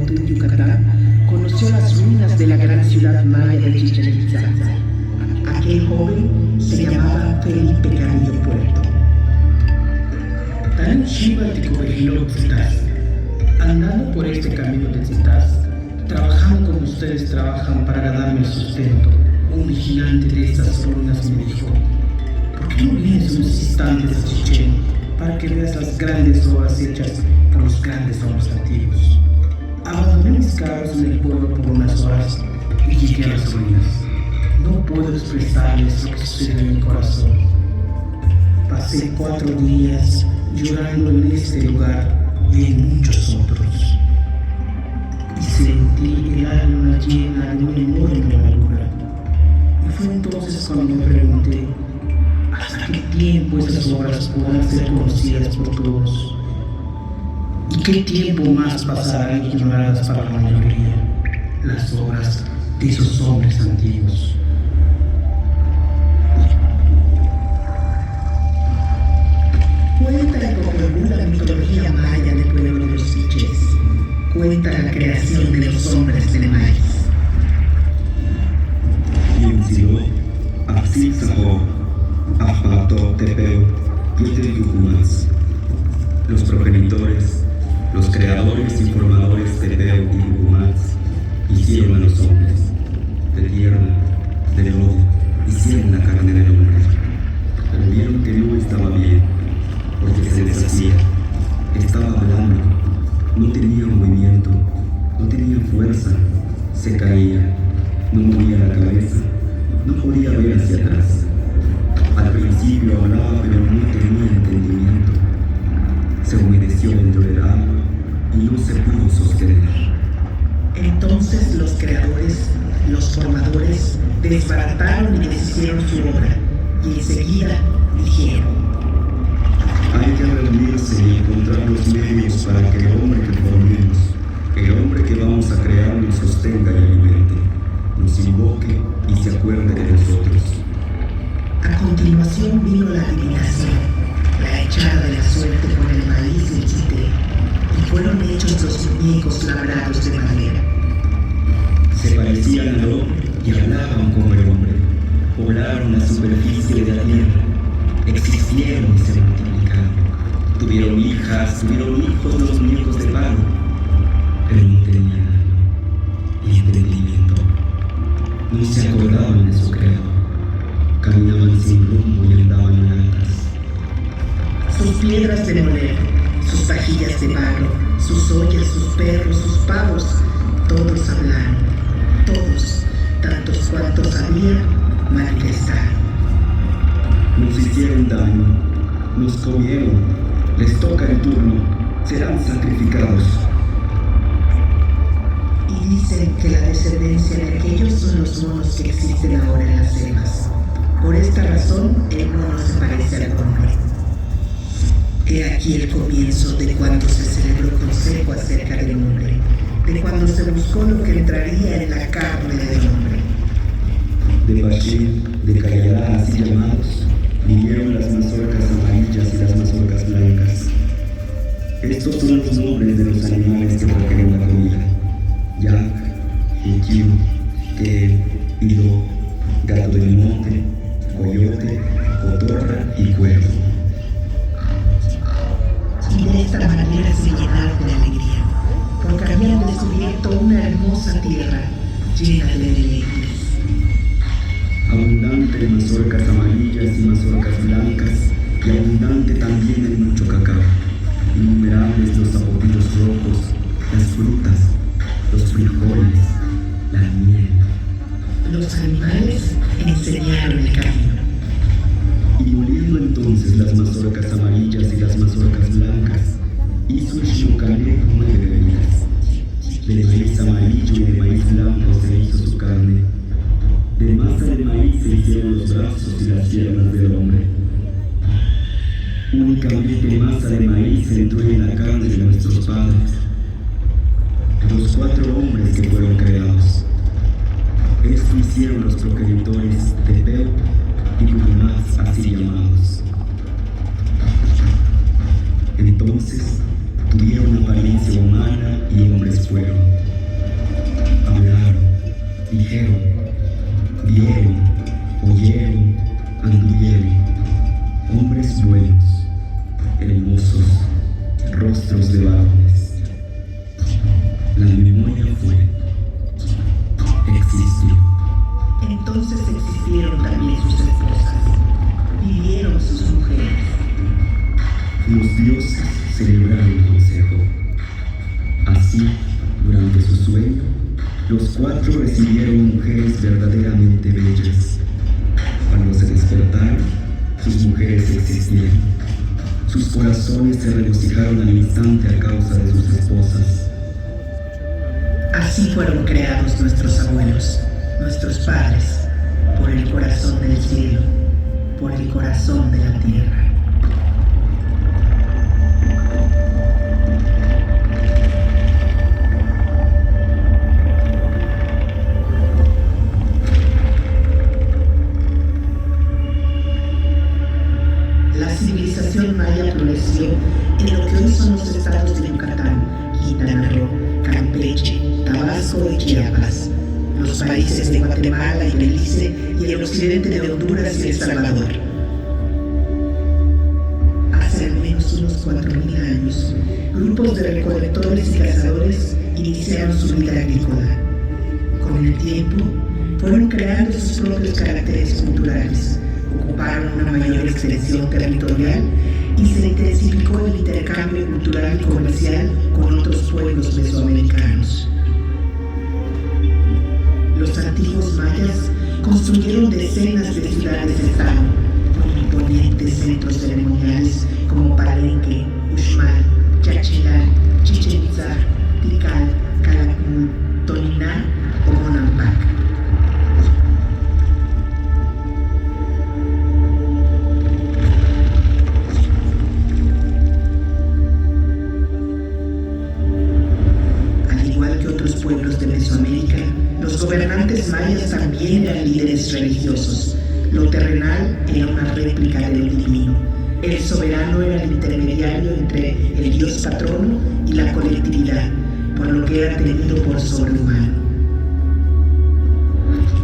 Mayotte, Yucatán, conoció las ruinas de la gran ciudad maya de Chichén Itzá. Aquel joven se llamaba Felipe Carrillo Puerto. Tan chiva te cobejilo Tzitaz. Andando por este camino de Tzitaz, trabajando como ustedes trabajan para darme el sustento, un vigilante de estas ruinas me dijo: ¿por qué no vienes unos instantes a Chichén para que veas las grandes obras hechas por los grandes hombres antiguos? Abandoné mis carros en el pueblo por unas horas y llegué a las ruinas. No puedo expresarles lo que sucede en mi corazón. Pasé 4 días llorando en este lugar y en muchos otros. Y sentí el alma llena de una enorme amargura. Y fue entonces cuando me pregunté: ¿hasta qué tiempo esas obras podrán ser conocidas por todos? ¿Y qué tiempo más pasarán ignoradas para la mayoría las obras de esos hombres antiguos? Cuenta el Popol Vuh la mitología maya del pueblo de los Quichés. Cuenta la creación de los hombres del maíz. Yinzilo, Apsitzaho, Apato Tepeo, Yucumas. Los progenitores, los creadores y formadores de Tepeo y Yucumas hicieron a los hombres. De tierra, de lodo, hicieron la carne del hombre. Pero vieron que no estaba bien, porque se deshacía, estaba blando, no tenía movimiento, no tenía fuerza, se caía, no movía la cabeza, no podía ver hacia atrás. Al principio hablaba, pero no tenía entendimiento. Se humedeció dentro del agua y no se pudo sostener. Entonces los creadores, los formadores, desbarataron y deshicieron su obra, y enseguida dijeron: hay que reunirse y encontrar los medios para que el hombre que formemos, el hombre que vamos a crear, nos sostenga y alimente, nos invoque y se acuerde de nosotros. A continuación vino la adivinación, la echada de la suerte con el maíz y el chité, y fueron hechos los muñecos labrados de madera. Se parecían al hombre y hablaban como el hombre, poblaron la superficie de la tierra, existieron y se multiplicaron, tuvieron hijas, tuvieron hijos los muñecos de palo, pero no tenían ni entendimiento, no se acordaban de su creador, caminaban sin rumbo y andaban en altas. Sus piedras de moler, sus vajillas de barro, sus ollas, sus perros, sus pavos, todos hablaron, todos, tantos cuantos había, manifestaron. Nos hicieron daño, nos comieron, les toca el turno, serán sacrificados. Y dicen que la descendencia de aquellos son los monos que existen ahora en las selvas. Por esta razón, el mono se parece al hombre. He aquí el comienzo de cuando se celebró consejo acerca del hombre, de cuando se buscó lo que entraría en la carne del hombre. De Bashir, de Cayalá, así llamados, vinieron las mazorcas amarillas y las mazorcas blancas. Estos son los nombres de los animales que trajeron la comida: yak, ukiu, que, ido, gato del monte, coyote, cotorra y cuervo. Y de esta manera se llenaron de alegría, porque habían descubierto una hermosa tierra llena de deleites. Abundante en mazorcas amarillas y mazorcas blancas, y abundante también en mucho cacao. Innumerables los zapotillos rojos, las frutas, los frijoles, la miel. Los animales enseñaron el camino. Y moliendo entonces las mazorcas amarillas y las mazorcas blancas, hizo el Xinocalé 9 bebidas. De maíz amarillo y de maíz blanco se hizo su carne. De masa de maíz se hicieron los brazos y las piernas del hombre. Únicamente masa de maíz entró en la carne de nuestros padres, los 4 hombres que fueron creados. Esto hicieron los progenitores de Tepeo y Yucumas, así llamados. Entonces tuvieron apariencia humana y hombres fueron. hombres buenos, hermosos, rostros de varones. La memoria fue, existió. Entonces existieron también sus esposas, vivieron sus mujeres. Los dioses celebraron el consejo. Así, durante su sueño, los cuatro recibieron mujeres verdaderamente bellas. Cuando se despertaron, sus mujeres existieron. Sus corazones se regocijaron al instante a causa de sus esposas. Así fueron creados nuestros abuelos, nuestros padres, por el corazón del cielo, por el corazón de la tierra. La civilización maya floreció en lo que hoy son los estados de Yucatán, Quintana Roo, Campeche, Tabasco y Chiapas, los países de Guatemala y Belice y el occidente de Honduras y El Salvador. Hace al menos unos 4.000 años, grupos de recolectores y cazadores iniciaron su vida agrícola. Con el tiempo, fueron creando sus propios caracteres culturales, ocuparon una mayor extensión territorial y se intensificó el intercambio cultural y comercial con otros pueblos mesoamericanos. Los antiguos mayas construyeron decenas de ciudades-estado con imponentes centros ceremoniales como Palenque, Uxmal, Yaxchilán, Chichén Itzá, Tikal, Calakmul, Toniná o Bonampak. Pueblos de Mesoamérica, los gobernantes mayas también eran líderes religiosos. Lo terrenal era una réplica de lo divino. El soberano era el intermediario entre el dios patrono y la colectividad, por lo que era tenido por sobrehumano.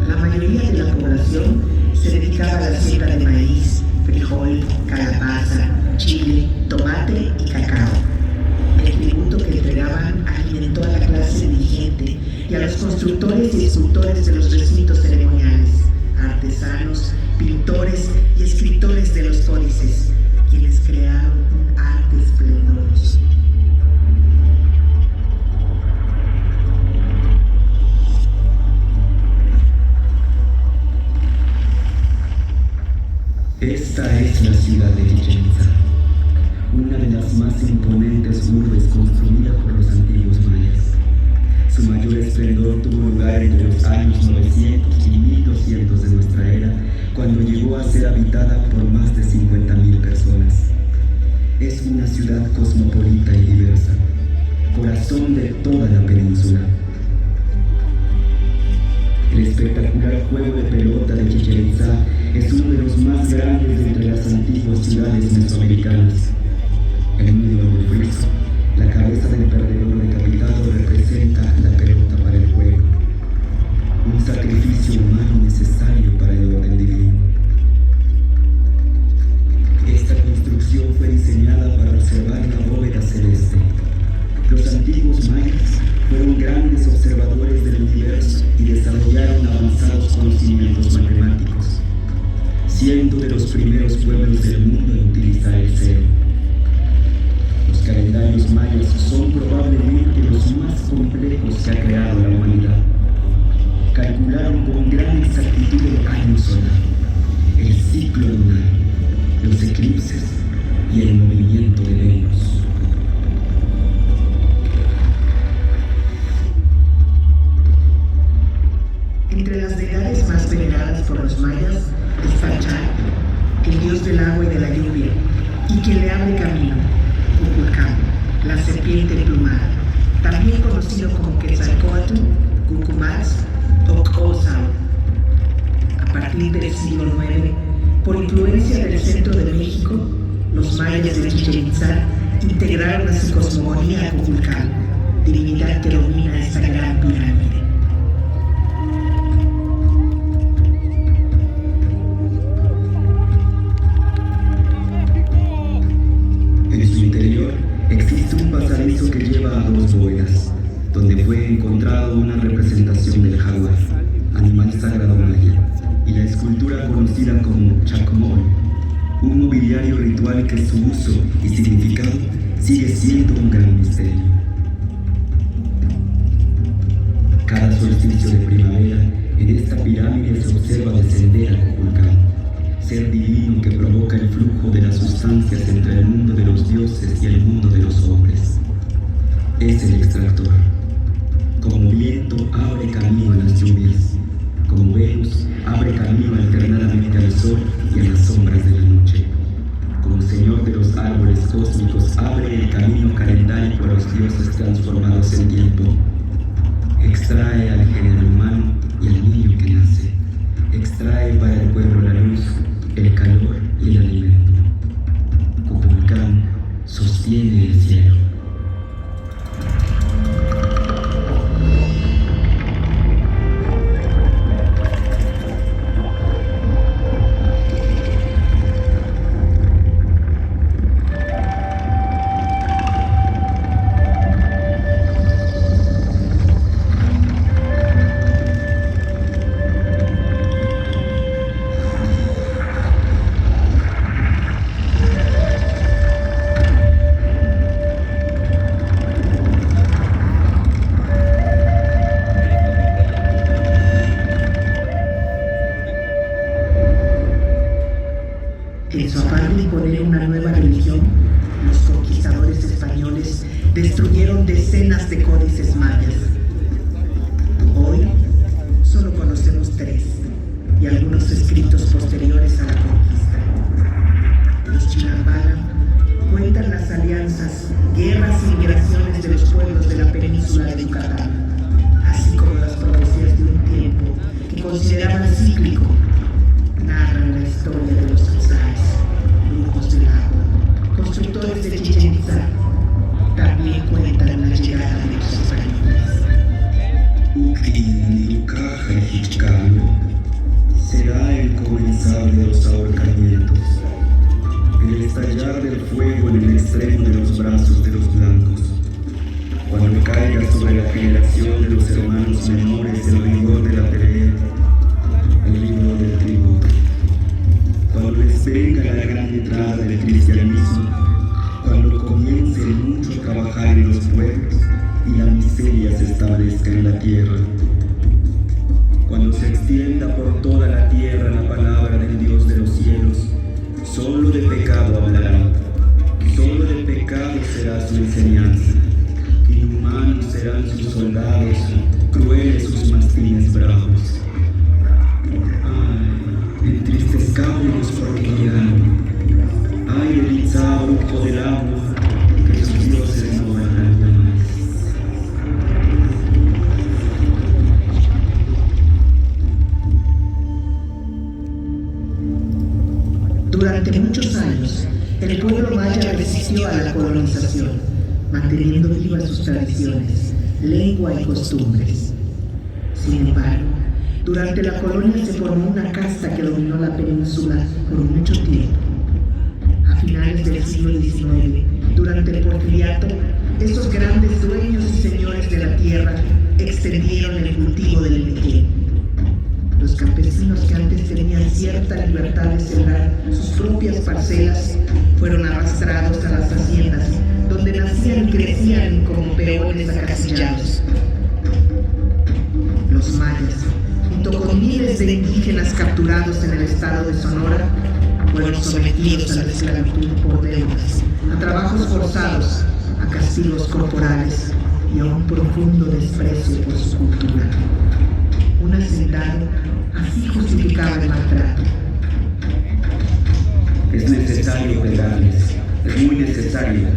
La mayoría de la población se dedicaba a la siembra de maíz, frijol, calabaza, chile, tomate y cacao. El tributo que entregaban alimentó a la clase dirigente y a los constructores y escultores de los recintos ceremoniales, artesanos, pintores y escritores de los códices, quienes crearon un arte esplendoroso. Esta es la ciudad de Chichén Itzá, una de las más imponentes urbes construidas por los antiguos mayas. Su mayor esplendor tuvo lugar entre los años 900 y 1200 de nuestra era, cuando llegó a ser habitada por más de 50.000 personas. Es una ciudad cosmopolita y diversa, corazón de toda la península. El espectacular juego de pelota de Chichén Itzá es uno de los más grandes entre las antiguas ciudades mesoamericanas. En medio del friso, la cabeza del perdedor decapitado representa la pelota para el juego, un sacrificio humano necesario para el orden divino. Esta construcción fue diseñada para observar la bóveda celeste. Los antiguos mayas fueron grandes observadores del universo y desarrollaron avanzados conocimientos matemáticos, siendo de los primeros pueblos del mundo en utilizar el cero. Los calendarios mayas son probablemente los más complejos que ha creado la humanidad. Calcularon con gran exactitud el año solar, el ciclo lunar, los eclipses y el movimiento de Venus. Entre las deidades más veneradas por los mayas está Chal, el dios del agua y de la lluvia, y quien le abre camino, Kukulcán, la serpiente emplumada, también conocido como Quetzalcóatl, Cucumatz o Xcósal. A partir del siglo IX, por influencia del centro de México, los mayas de Chichén Itzá integraron a su cosmogonía a Kukulcán, divinidad que domina esta gran pirámide. que su uso y significado sigue siendo un gran misterio. Cada solsticio de primavera, en esta pirámide se observa descender a Kukulcán, ser divino que provoca el flujo de las sustancias entre el mundo de los dioses y el mundo de los hombres. Es el extractor. Como viento abre camino a las lluvias, como Venus abre camino alternadamente al sol y a las sombras de la noche. Como señor de los árboles cósmicos abre el camino calendárico a los dioses transformados en tiempo. Extrae al género humano y al niño que nace. Extrae para el pueblo la luz, el calor y el alimento. Kukulcán sostiene el cielo. En su afán de imponer una nueva religión, los conquistadores españoles destruyeron decenas de códices mayas. Hoy solo conocemos 3 y algunos escritos posteriores a la conquista. Los Chinambala cuentan las alianzas, guerras y migraciones de los pueblos de la península de Yucatán, así como las profecías de un tiempo que consideraban cíclico. Narran la historia de los tzatzáes, brujos del agua, constructores de Chichén Itzá. También cuentan la llegada de los españoles. Será el comenzar de los ahorcamientos, el estallar del fuego en el extremo de los brazos de los blancos, cuando caiga sobre la generación de los hermanos menores el rigor de la pelea, el rigor del tributo, cuando les venga la gran entrada del cristianismo, cuando comiencen mucho a trabajar en los pueblos y la miseria se establezca en la tierra, cuando se extienda por toda la tierra la palabra del Dios de los cielos, solo de pecado hablará, solo de pecado será su enseñanza, inhumanos serán sus soldados, crueles sus mastines bravos. Ay, entristezcámonos porque llegaron. Ay, el Itzá, brujo del agua, que sus dioses no valdrán ya más. Durante muchos años, el pueblo maya resistió a la colonización, manteniendo vivas sus tradiciones, lengua y costumbres. Sin embargo, durante la colonia se formó una casta que dominó la península por mucho tiempo. A finales del siglo XIX, durante el Porfiriato, estos grandes dueños y señores de la tierra extendieron el cultivo del mequén. Los campesinos que antes tenían cierta libertad de sembrar sus propias parcelas fueron arrastrados a las haciendas, donde nacían y crecían como peones acasillados. Los mayas, junto con miles de indígenas capturados en el estado de Sonora, fueron sometidos a la esclavitud por deudas, a trabajos forzados, a castigos corporales y a un profundo desprecio por su cultura. Un hacendado así justificaba el maltrato. Es necesario pegarles, es muy necesario,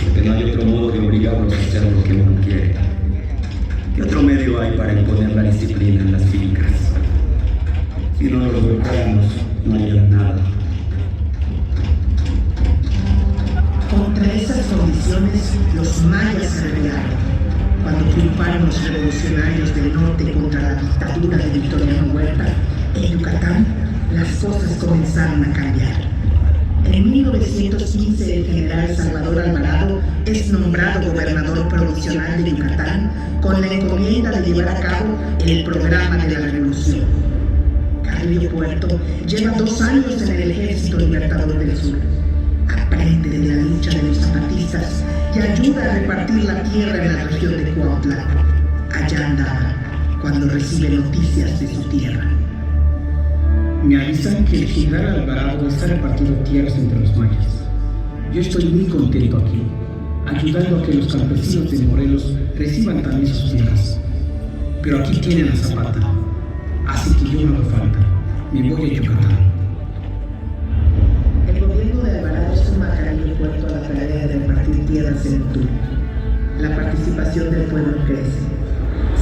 porque no hay otro modo de obligarlos a hacer lo que uno quiere. ¿Qué otro medio hay para imponer la disciplina en las fincas? Si no los golpeamos, no hay nada. Contra esas condiciones, los mayas se rebelaron. Cuando triunfaron los revolucionarios del norte contra la dictadura de Victoriano Huerta, en Yucatán, las cosas comenzaron a cambiar. En 1915, el general Salvador Alvarado es nombrado gobernador provisional de Yucatán con la encomienda de llevar a cabo el programa de la revolución. Carrillo Puerto lleva 2 años en el Ejército Libertador del Sur. divisas y ayuda a repartir la tierra en la región de Cuautla. Allá andaba cuando recibe noticias de su tierra. Me avisan que el general Alvarado está repartiendo tierras entre los mayas. Yo estoy muy contento aquí, ayudando a que los campesinos de Morelos reciban también sus tierras. Pero aquí tienen a Zapata, así que yo no hago falta. Me voy a Yucatán. El gobierno de Alvarado suma a Carrillo Puerto a la tarea de repartir tierras en el Tur. La participación del pueblo crece.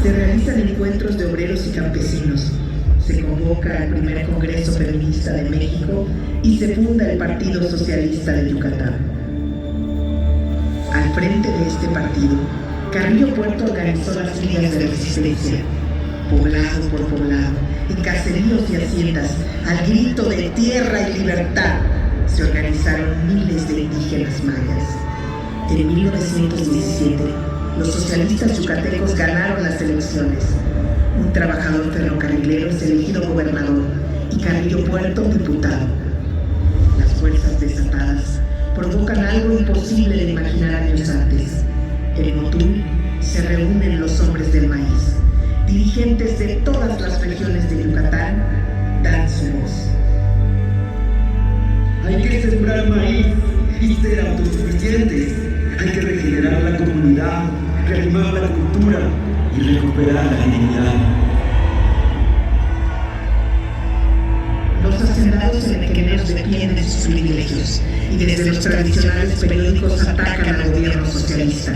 Se realizan encuentros de obreros y campesinos. Se convoca al primer Congreso Feminista de México y se funda el Partido Socialista de Yucatán. Al frente de este partido, Carrillo Puerto organizó las ligas de resistencia. Poblado por poblado, en caseríos y haciendas, al grito de tierra y libertad, se organizaron miles de indígenas mayas. En 1917, los socialistas yucatecos ganaron las elecciones. Un trabajador ferrocarrilero es elegido gobernador y Carrillo Puerto diputado. Las fuerzas desatadas provocan algo imposible de imaginar años antes. En Motul se reúnen los hombres del maíz. Dirigentes de todas las regiones de Yucatán dan su voz. Hay que sembrar maíz y ser autosuficientes. Hay que regenerar la comunidad, reanimar la cultura y recuperar la dignidad. Los hacendados enequeneros defienden sus privilegios y desde los tradicionales periódicos atacan al gobierno socialista.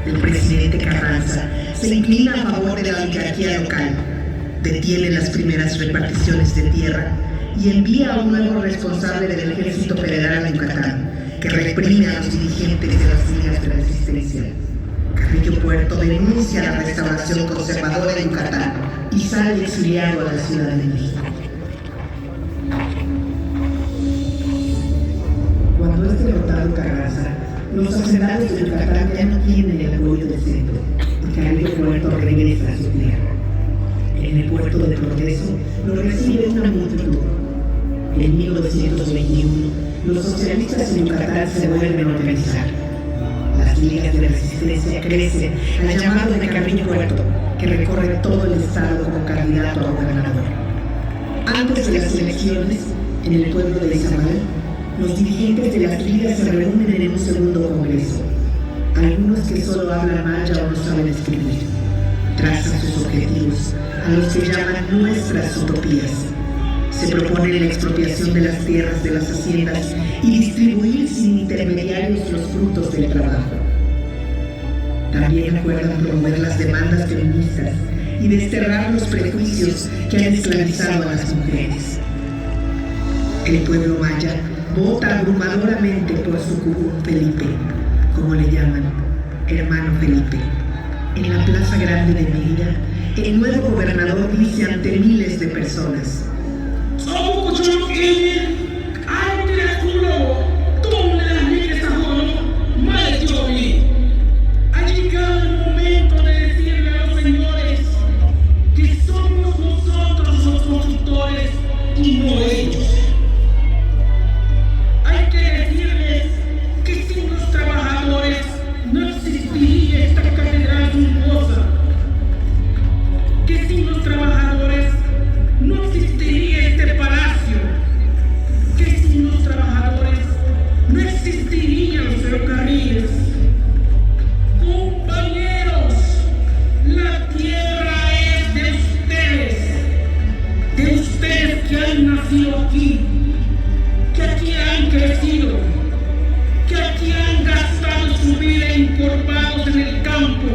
El presidente Carranza se inclina a favor de la oligarquía local, detiene las primeras reparticiones de tierra y envía a un nuevo responsable del Ejército Federal a Yucatán, que reprime a los dirigentes de las ligas de resistencia. Carrillo Puerto denuncia la restauración conservadora de Yucatán y sale exiliado a la Ciudad de México. Cuando es derrotado Carranza, los hacendados de Yucatán ya no tienen el apoyo del centro y Carrillo Puerto regresa a su tierra. En el puerto de Progreso lo recibe una multitud. En 1921, los socialistas en Yucatán se vuelven a organizar. Las ligas de resistencia crecen al llamado de Carrillo Puerto, que recorre todo el estado como candidato a gobernador. Antes de las elecciones, en el pueblo de Izamal, los dirigentes de las ligas se reúnen en un segundo congreso. Algunos que solo hablan maya o no saben escribir trazan sus objetivos, a los que llaman nuestras utopías. Se propone la expropiación de las tierras de las haciendas y distribuir sin intermediarios los frutos del trabajo. También acuerdan promover las demandas feministas y desterrar los prejuicios que han esclavizado a las mujeres. El pueblo maya vota abrumadoramente por su curul Felipe, como le llaman, hermano Felipe. En la Plaza Grande de Mérida, el nuevo gobernador dice ante miles de personas: ha llegado el momento de decirle a los señores que somos nosotros los constructores y no ellos. Hay que decirles que sin los trabajadores no existiría esta catedral suntuosa, que sin los trabajadores no existiría este palacio, que sin los trabajadores no existirían los ferrocarriles. Compañeros, la tierra es de ustedes que han nacido aquí, que aquí han crecido, que aquí han gastado su vida encorvados en el campo,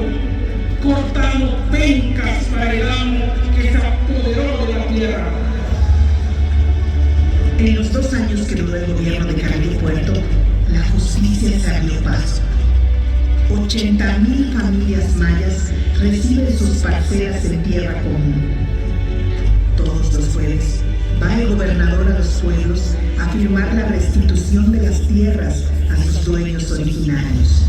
cortando pencas para el amo que se apoderó de la tierra. En los 2 años que duró el gobierno de Carrillo Puerto, la justicia se abrió paso. 80,000 familias mayas reciben sus parcelas en tierra común. Todos los jueves va el gobernador a los pueblos a firmar la restitución de las tierras a sus dueños originarios.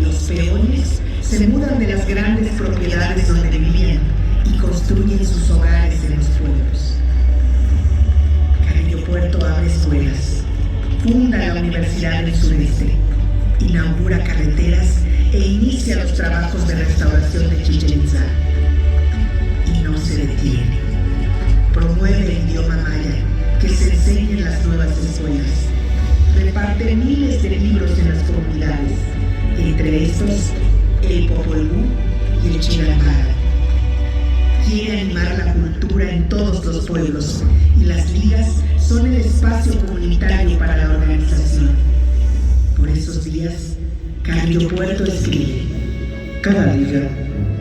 Los peones se mudan de las grandes propiedades donde vivían y construyen sus hogares en los pueblos. Carrillo Puerto abre escuelas, funda la Universidad del Sureste, inaugura carreteras e inicia los trabajos de restauración de Chichén Itzá. Y no se detiene. Promueve el idioma maya, que se enseñe en las nuevas escuelas. Reparte miles de libros en las comunidades, entre estos el Popol Vuh y el Chiralmara. Quiere animar la cultura en todos los pueblos y las ligas son el espacio comunitario para la organización. Por esos días, Carrillo Puerto escribe: Cada liga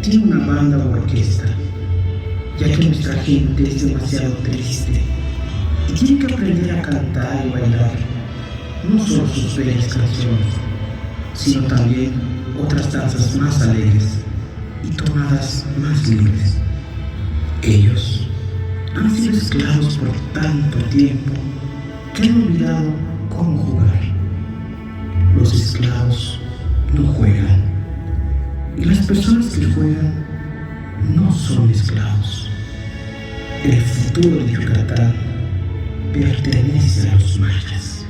tiene una banda o orquesta, ya que nuestra gente es demasiado triste y tiene que aprender a cantar y bailar, no solo sus bellas canciones, sino también otras danzas más alegres y tonadas más libres. Ellos han sido esclavos por tanto tiempo que han olvidado cómo jugar. Los esclavos no juegan, y las personas que juegan no son esclavos. El futuro de Yucatán pertenece a los mayas.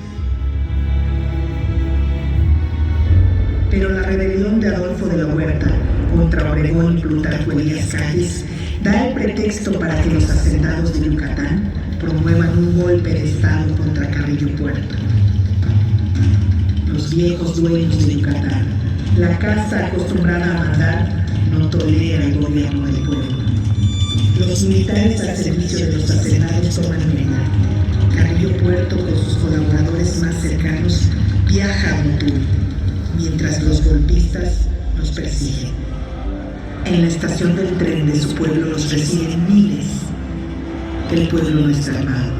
Pero la rebelión de Adolfo de la Huerta contra Obregón y Plutarco Elías Calles da el pretexto para que los hacendados de Yucatán promuevan un golpe de estado contra Carrillo Puerto. Los viejos dueños de Yucatán, la casa acostumbrada a mandar, no tolera el gobierno del pueblo. Los militares al servicio de los hacendados toman Mérida. Carrillo Puerto con sus colaboradores más cercanos viaja a Motul, mientras los golpistas los persiguen. En la estación del tren de su pueblo los reciben miles. El pueblo no está armado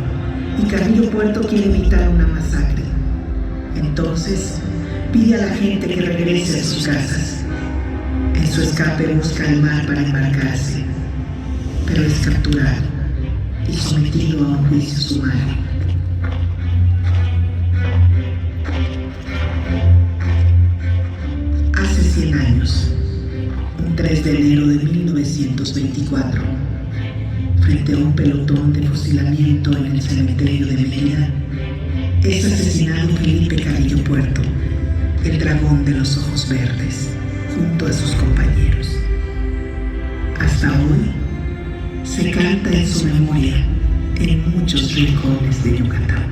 y Carrillo Puerto quiere evitar una masacre. Entonces pide a la gente que regrese a sus casas. En su escape busca el mar para embarcarse, pero es capturado y sometido a un juicio sumario. Hace 100 años, un 3 de enero de 1924, frente a un pelotón de fusilamiento en el cementerio de Mérida, es asesinado Felipe Carrillo Puerto, el dragón de los ojos verdes, junto a sus compañeros. Hasta hoy se canta en su memoria en muchos rincones de Yucatán.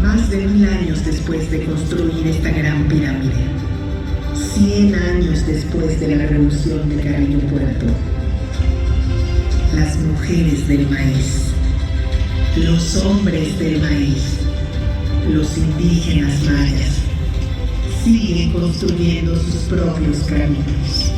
Más de 1000 años después de construir esta gran pirámide, 100 años después de la revolución de Carrillo Puerto, las mujeres del maíz, los hombres del maíz, los indígenas mayas siguen construyendo sus propios caminos.